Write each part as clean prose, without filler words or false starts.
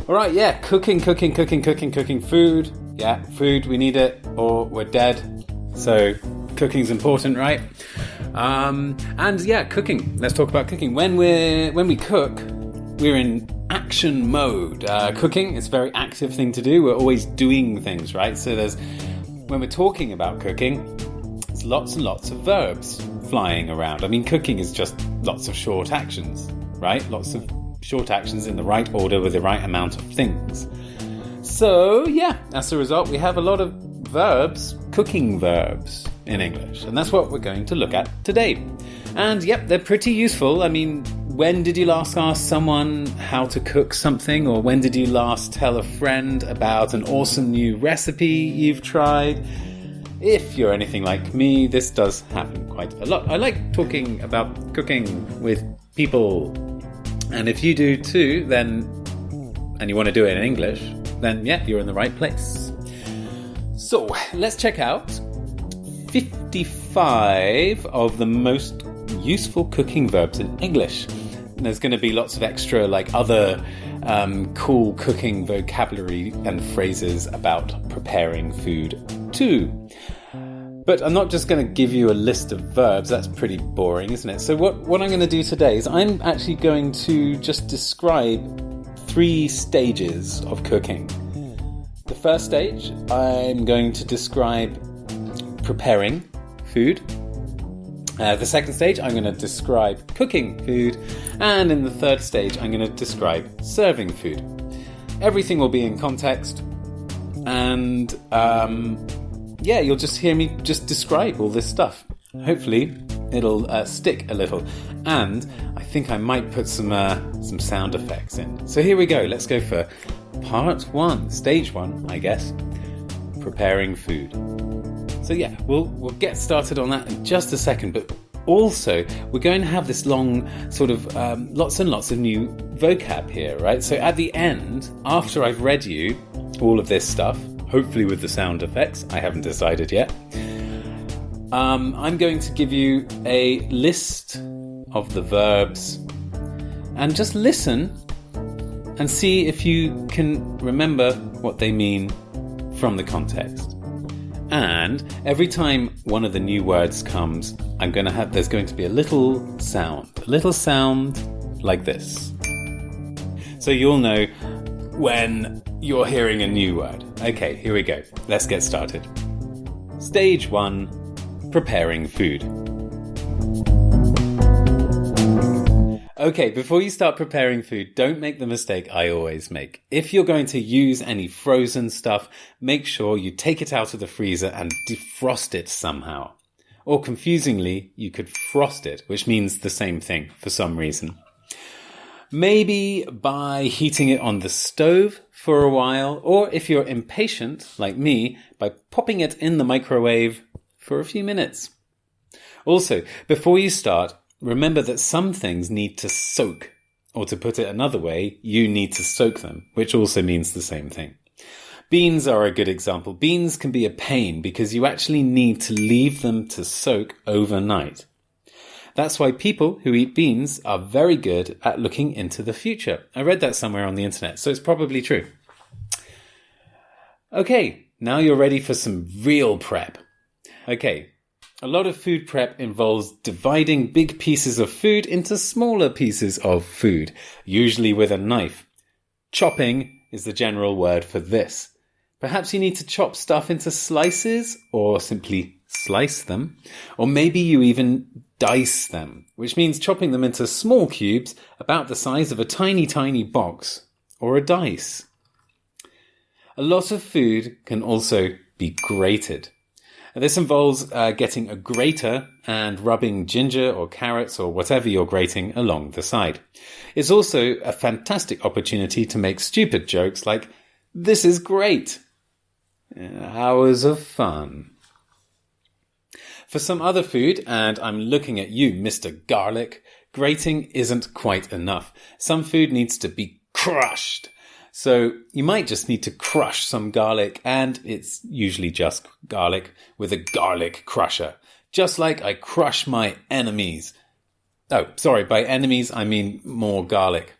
All right, yeah, cooking, food. Yeah, food, we need it or we're dead. So cooking's important, right? And yeah, cooking. Let's talk about cooking. When we cook, we're in action mode. Cooking is a very active thing to do. We're always doing things, right? So when we're talking about cooking, there's lots and lots of verbs flying around. I mean, cooking is just lots of short actions, right? Lots of short actions in the right order with the right amount of things. So, yeah, as a result, we have a lot of verbs, cooking verbs in English. And that's what we're going to look at today. And, yep, they're pretty useful. I mean, when did you last ask someone how to cook something? Or when did you last tell a friend about an awesome new recipe you've tried? If you're anything like me, this does happen quite a lot. I like talking about cooking with people. And if you do too, and you want to do it in English, then yeah, you're in the right place. So let's check out 55 of the most useful cooking verbs in English. And there's going to be lots of extra, like other cool cooking vocabulary and phrases about preparing food too. But I'm not just going to give you a list of verbs. That's pretty boring, isn't it? So what I'm going to do today is I'm actually going to just describe 3 stages of cooking. The first stage, I'm going to describe preparing food. The second stage, I'm going to describe cooking food. And in the third stage, I'm going to describe serving food. Everything will be in context. And yeah, you'll just hear me just describe all this stuff. Hopefully, it'll stick a little. And I think I might put some sound effects in. So here we go. Let's go for part 1, stage 1, I guess. Preparing food. So yeah, we'll get started on that in just a second. But also, we're going to have this long sort of lots and lots of new vocab here, right? So at the end, after I've read you all of this stuff, hopefully with the sound effects, I haven't decided yet, I'm going to give you a list of the verbs and just listen and see if you can remember what they mean from the context. And every time one of the new words comes, there's going to be a little sound like this. So you'll know when you're hearing a new word. Okay, here we go. Let's get started. Stage 1, preparing food. Okay, before you start preparing food, don't make the mistake I always make. If you're going to use any frozen stuff, make sure you take it out of the freezer and defrost it somehow. Or confusingly, you could frost it, which means the same thing for some reason. Maybe by heating it on the stove for a while, or if you're impatient, like me, by popping it in the microwave for a few minutes. Also, before you start, remember that some things need to soak, or to put it another way, you need to soak them, which also means the same thing. Beans are a good example. Beans can be a pain because you actually need to leave them to soak overnight. That's why people who eat beans are very good at looking into the future. I read that somewhere on the internet, so it's probably true. Okay, now you're ready for some real prep. Okay, a lot of food prep involves dividing big pieces of food into smaller pieces of food, usually with a knife. Chopping is the general word for this. Perhaps you need to chop stuff into slices or simply slice them, or maybe you even dice them, which means chopping them into small cubes about the size of a tiny, tiny box or a dice. A lot of food can also be grated. This involves getting a grater and rubbing ginger or carrots or whatever you're grating along the side. It's also a fantastic opportunity to make stupid jokes like, "This is great." Hours of fun. For some other food, and I'm looking at you, Mr. Garlic, grating isn't quite enough. Some food needs to be crushed. So you might just need to crush some garlic, and it's usually just garlic with a garlic crusher. Just like I crush my enemies. Oh, sorry, by enemies I mean more garlic.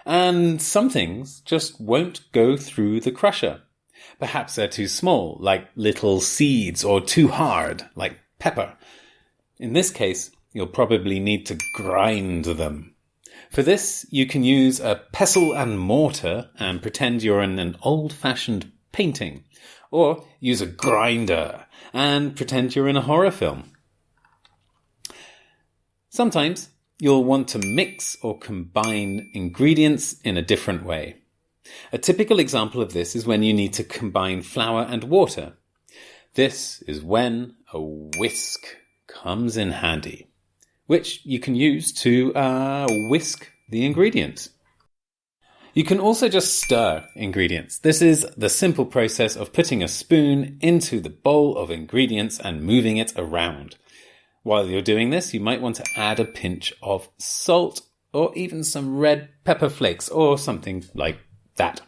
And some things just won't go through the crusher. Perhaps they're too small, like little seeds, or too hard, like pepper. In this case, you'll probably need to grind them. For this, you can use a pestle and mortar and pretend you're in an old-fashioned painting. Or use a grinder and pretend you're in a horror film. Sometimes you'll want to mix or combine ingredients in a different way. A typical example of this is when you need to combine flour and water. This is when a whisk comes in handy, which you can use to whisk the ingredients. You can also just stir ingredients. This is the simple process of putting a spoon into the bowl of ingredients and moving it around. While you're doing this, you might want to add a pinch of salt or even some red pepper flakes or something like that.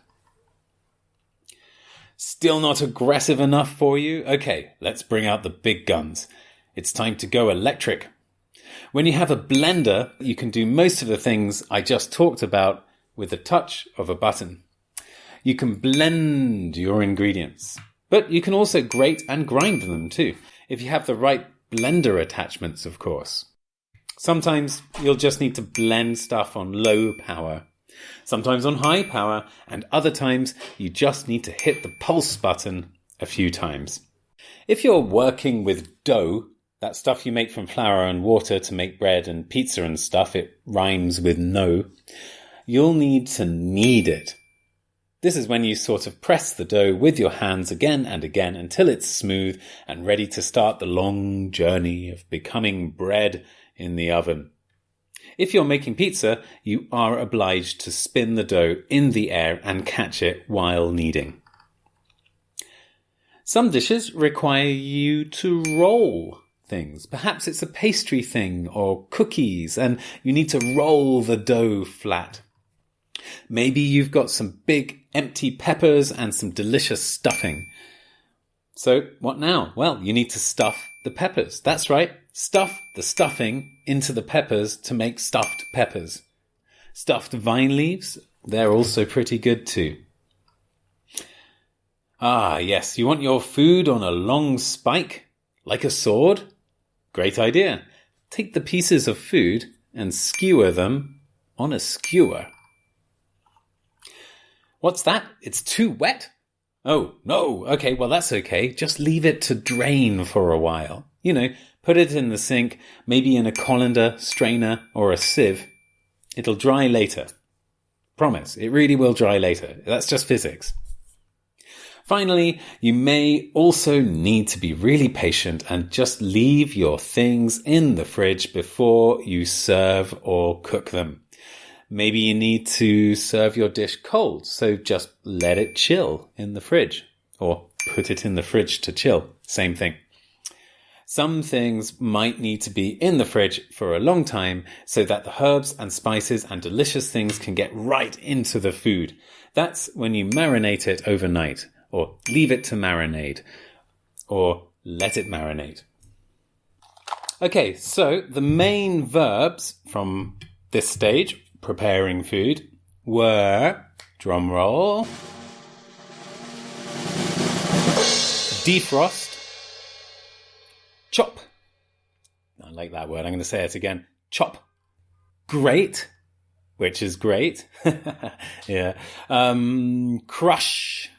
Still not aggressive enough for you? Okay, let's bring out the big guns. It's time to go electric. When you have a blender, you can do most of the things I just talked about with the touch of a button. You can blend your ingredients, but you can also grate and grind them too, if you have the right blender attachments, of course. Sometimes you'll just need to blend stuff on low power, sometimes on high power, and other times you just need to hit the pulse button a few times. If you're working with dough, that stuff you make from flour and water to make bread and pizza and stuff, it rhymes with no, you'll need to knead it. This is when you sort of press the dough with your hands again and again until it's smooth and ready to start the long journey of becoming bread in the oven. If you're making pizza, you are obliged to spin the dough in the air and catch it while kneading. Some dishes require you to roll things. Perhaps it's a pastry thing or cookies, and you need to roll the dough flat. Maybe you've got some big empty peppers and some delicious stuffing. So what now? Well, you need to stuff the peppers. That's right. Stuff the stuffing into the peppers to make stuffed peppers. Stuffed vine leaves, they're also pretty good too. Ah, yes, you want your food on a long spike, like a sword? Great idea. Take the pieces of food and skewer them on a skewer. What's that? It's too wet? Oh, no. Okay, well, that's okay. Just leave it to drain for a while. You know, put it in the sink, maybe in a colander, strainer, or a sieve. It'll dry later. Promise, it really will dry later. That's just physics. Finally, you may also need to be really patient and just leave your things in the fridge before you serve or cook them. Maybe you need to serve your dish cold, so just let it chill in the fridge. Or put it in the fridge to chill. Same thing. Some things might need to be in the fridge for a long time so that the herbs and spices and delicious things can get right into the food. That's when you marinate it overnight, or leave it to marinate, or let it marinate. Okay, so the main verbs from this stage, preparing food, were, drum roll, defrost, chop. I like that word. I'm going to say it again. Chop. Grate, which is great. Yeah. Crush.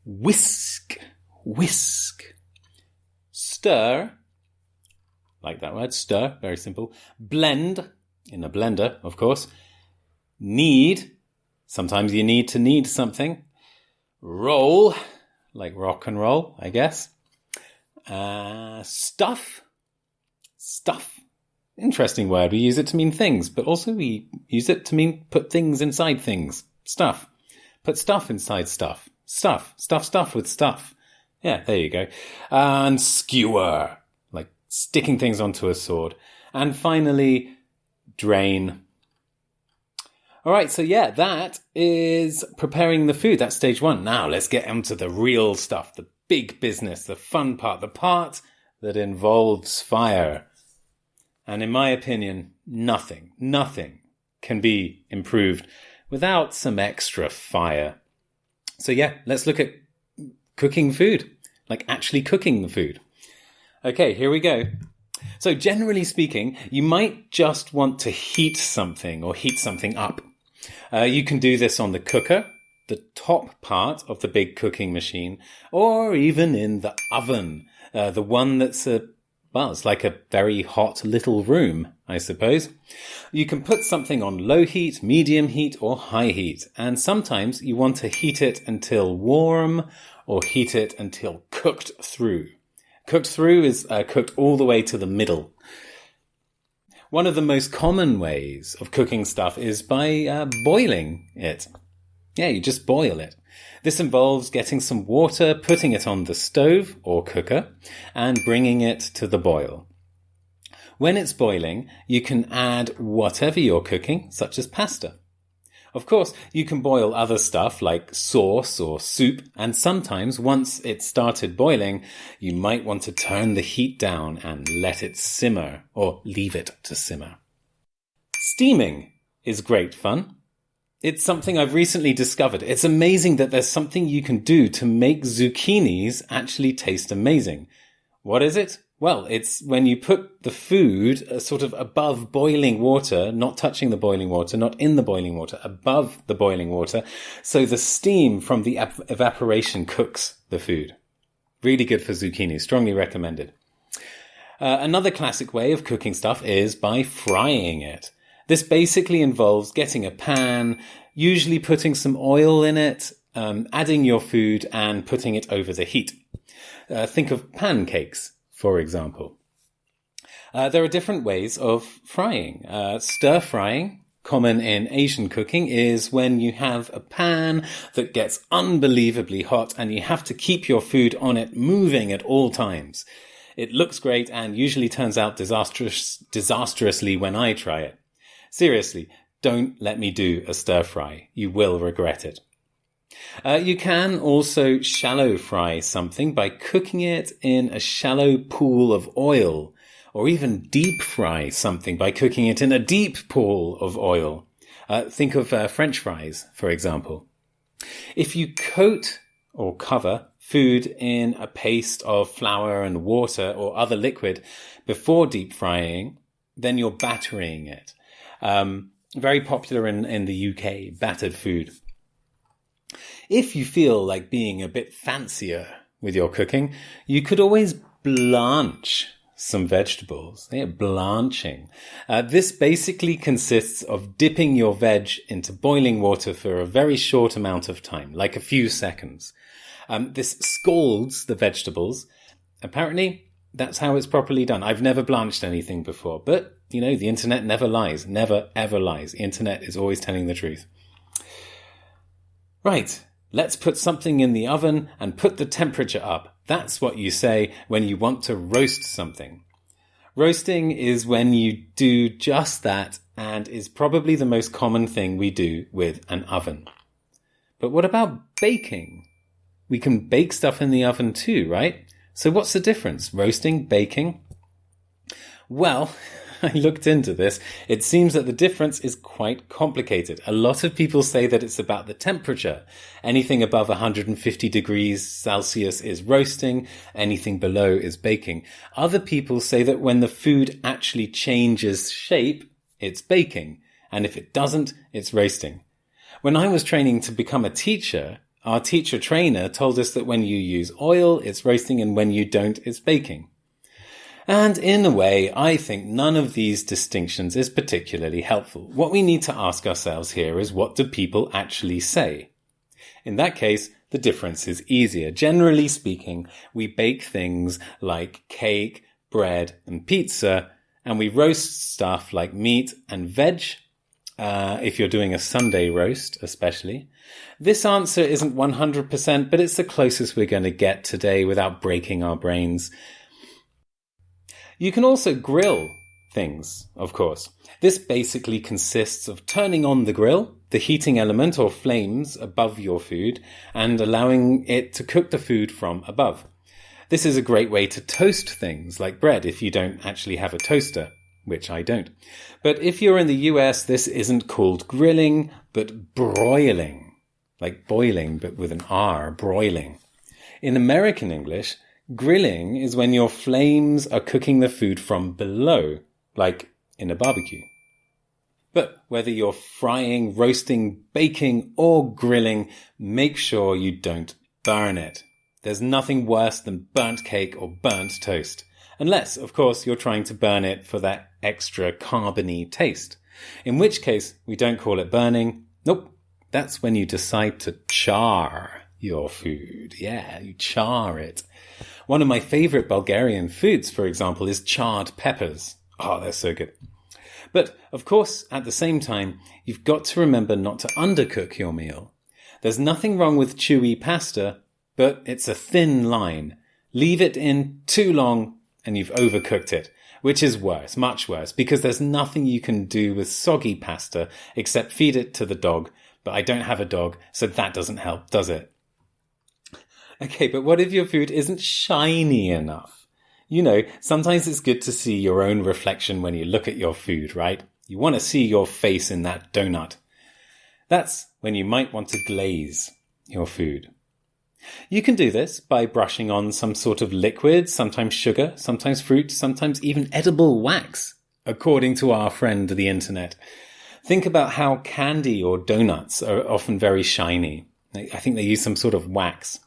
Whisk. Stir. Like that word. Stir. Very simple. Blend. In a blender, of course. Knead. Sometimes you need to knead something. Roll. Like rock and roll, I guess. Stuff. Interesting word. We use it to mean things, but also we use it to mean put things inside things. Stuff. Put stuff inside stuff. Stuff with stuff. Yeah, there you go. And skewer. Like sticking things onto a sword. And finally, drain. All right, so yeah, that is preparing the food. That's stage one. Now let's get onto the real stuff, the big business, the fun part, the part that involves fire. And in my opinion, nothing can be improved without some extra fire. So yeah, let's look at cooking food, like actually cooking the food. Okay, here we go. So generally speaking, you might just want to heat something or heat something up. You can do this on the cooker, the top part of the big cooking machine, or even in the oven, the one that's it's like a very hot little room, I suppose. You can put something on low heat, medium heat, or high heat, and sometimes you want to heat it until warm or heat it until cooked through. Cooked through is cooked all the way to the middle. One of the most common ways of cooking stuff is by boiling it. Yeah, you just boil it. This involves getting some water, putting it on the stove or cooker, and bringing it to the boil. When it's boiling, you can add whatever you're cooking, such as pasta. Of course, you can boil other stuff like sauce or soup, and sometimes once it's started boiling, you might want to turn the heat down and let it simmer, or leave it to simmer. Steaming is great fun. It's something I've recently discovered. It's amazing that there's something you can do to make zucchinis actually taste amazing. What is it? Well, it's when you put the food sort of above boiling water, not touching the boiling water, not in the boiling water, above the boiling water, so the steam from the evaporation cooks the food. Really good for zucchini, strongly recommended. Another classic way of cooking stuff is by frying it. This basically involves getting a pan, usually putting some oil in it, adding your food and putting it over the heat. Think of pancakes, for example. There are different ways of frying. Stir frying, common in Asian cooking, is when you have a pan that gets unbelievably hot and you have to keep your food on it moving at all times. It looks great and usually turns out disastrously when I try it. Seriously, don't let me do a stir fry. You will regret it. You can also shallow fry something by cooking it in a shallow pool of oil, or even deep fry something by cooking it in a deep pool of oil. Think of French fries, for example. If you coat or cover food in a paste of flour and water or other liquid before deep frying, then you're battering it. Very popular in the UK, battered food. If you feel like being a bit fancier with your cooking, you could always blanch some vegetables. Yeah, blanching. This basically consists of dipping your veg into boiling water for a very short amount of time, like a few seconds. This scalds the vegetables. Apparently, that's how it's properly done. I've never blanched anything before, but you know, the internet never lies, never ever lies. The internet is always telling the truth. Right, let's put something in the oven and put the temperature up. That's what you say when you want to roast something. Roasting is when you do just that and is probably the most common thing we do with an oven. But what about baking? We can bake stuff in the oven too, right? So what's the difference? Roasting, baking? Well, I looked into this. It seems that the difference is quite complicated. A lot of people say that it's about the temperature. Anything above 150 degrees Celsius is roasting. Anything below is baking. Other people say that when the food actually changes shape, it's baking. And if it doesn't, it's roasting. When I was training to become a teacher, our teacher trainer told us that when you use oil, it's roasting, and when you don't, it's baking. And in a way, I think none of these distinctions is particularly helpful. What we need to ask ourselves here is, what do people actually say? In that case, the difference is easier. Generally speaking, we bake things like cake, bread, and pizza, and we roast stuff like meat and veg, if you're doing a Sunday roast especially. This answer isn't 100%, but it's the closest we're going to get today without breaking our brains. You can also grill things, of course. This basically consists of turning on the grill, the heating element or flames above your food, and allowing it to cook the food from above. This is a great way to toast things like bread if you don't actually have a toaster. which I don't. But if you're in the US, this isn't called grilling, but broiling. Like boiling, but with an R, broiling. In American English, grilling is when your flames are cooking the food from below, like in a barbecue. But whether you're frying, roasting, baking, or grilling, make sure you don't burn it. There's nothing worse than burnt cake or burnt toast. Unless, of course, you're trying to burn it for that extra carbony taste. In which case, we don't call it burning. Nope, that's when you decide to char your food. Yeah, you char it. One of my favorite Bulgarian foods, for example, is charred peppers. Oh, they're so good. But, of course, at the same time, you've got to remember not to undercook your meal. There's nothing wrong with chewy pasta, but it's a thin line. Leave it in too long and you've overcooked it, which is worse, much worse, because there's nothing you can do with soggy pasta except feed it to the dog. But I don't have a dog, so that doesn't help, does it? Okay, but what if your food isn't shiny enough? You know, sometimes it's good to see your own reflection when you look at your food, right? You want to see your face in that donut. That's when you might want to glaze your food. You can do this by brushing on some sort of liquid, sometimes sugar, sometimes fruit, sometimes even edible wax, according to our friend the internet. Think about how candy or donuts are often very shiny. I think they use some sort of wax.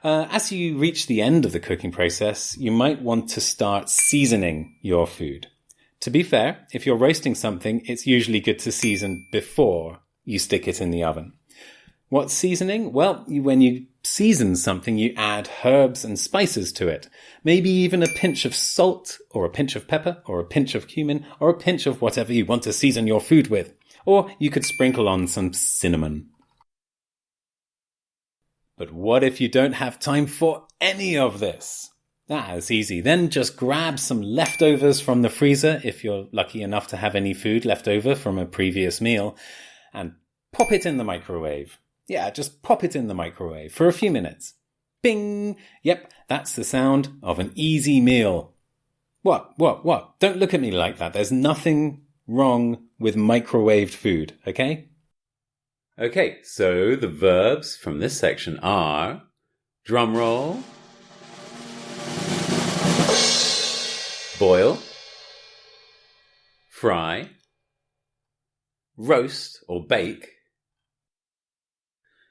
As you reach the end of the cooking process, you might want to start seasoning your food. To be fair, if you're roasting something, it's usually good to season before you stick it in the oven. What's seasoning? Well, when you season something, you add herbs and spices to it. Maybe even a pinch of salt, or a pinch of pepper, or a pinch of cumin, or a pinch of whatever you want to season your food with. Or you could sprinkle on some cinnamon. But what if you don't have time for any of this? That's easy. Then just grab some leftovers from the freezer, if you're lucky enough to have any food left over from a previous meal, and pop it in the microwave. Yeah, just pop it in the microwave for a few minutes. Bing! Yep, that's the sound of an easy meal. What? Don't look at me like that. There's nothing wrong with microwaved food, okay? Okay, so the verbs from this section are, drum roll, boil, fry, roast or bake,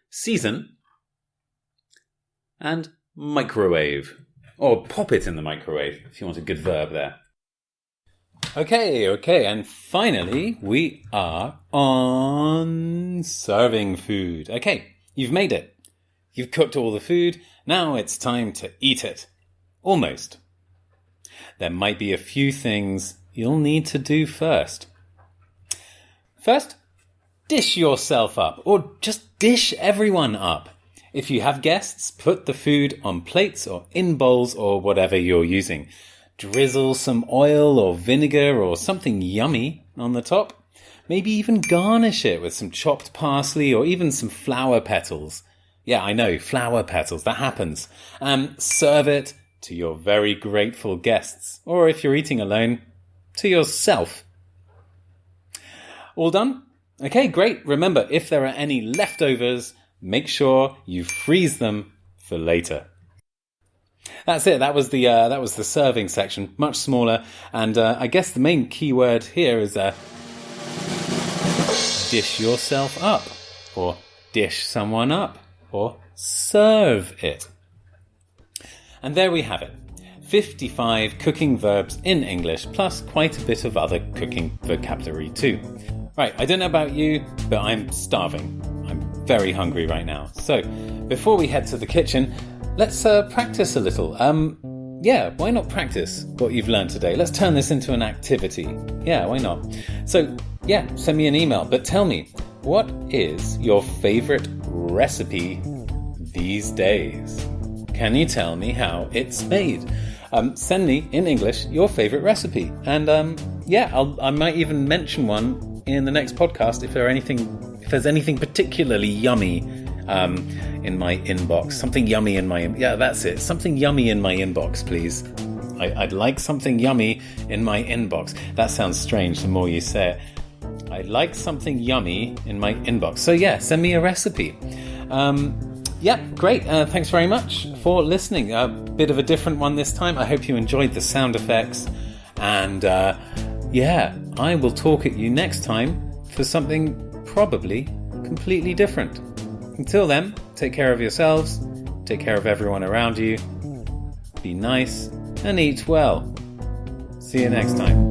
season, and microwave. Or pop it in the microwave if you want a good verb there. Okay, and finally, we are on serving food. Okay, you've made it. You've cooked all the food. Now it's time to eat it. Almost. There might be a few things you'll need to do first. First, dish yourself up, or just dish everyone up. If you have guests, put the food on plates or in bowls or whatever you're using. Drizzle some oil or vinegar or something yummy on the top. Maybe even garnish it with some chopped parsley or even some flower petals. Yeah, I know, flower petals, that happens. Serve it to your very grateful guests. Or if you're eating alone, to yourself. All done? Okay, great. Remember, if there are any leftovers, make sure you freeze them for later. That's it. That was the serving section, much smaller. And I guess the main key word here is dish yourself up, or dish someone up, or serve it. And there we have it. 55 cooking verbs in English, plus quite a bit of other cooking vocabulary too. Right, I don't know about you, but I'm starving. I'm very hungry right now. So, before we head to the kitchen, let's practice a little. Why not practice what you've learned today? Let's turn this into an activity. Yeah, why not? So, send me an email. But tell me, what is your favorite recipe these days? Can you tell me how it's made? Send me, in English, your favorite recipe. And I might even mention one in the next podcast if there's anything particularly yummy in my inbox. Something yummy in my... that's it. Something yummy in my inbox, please. I'd like something yummy in my inbox. That sounds strange the more you say it. I'd like something yummy in my inbox. So yeah, send me a recipe. Great. Thanks very much for listening. A bit of a different one this time. I hope you enjoyed the sound effects. And I will talk at you next time for something probably completely different. Until then, take care of yourselves. Take care of everyone around you. Be nice and eat well. See you next time.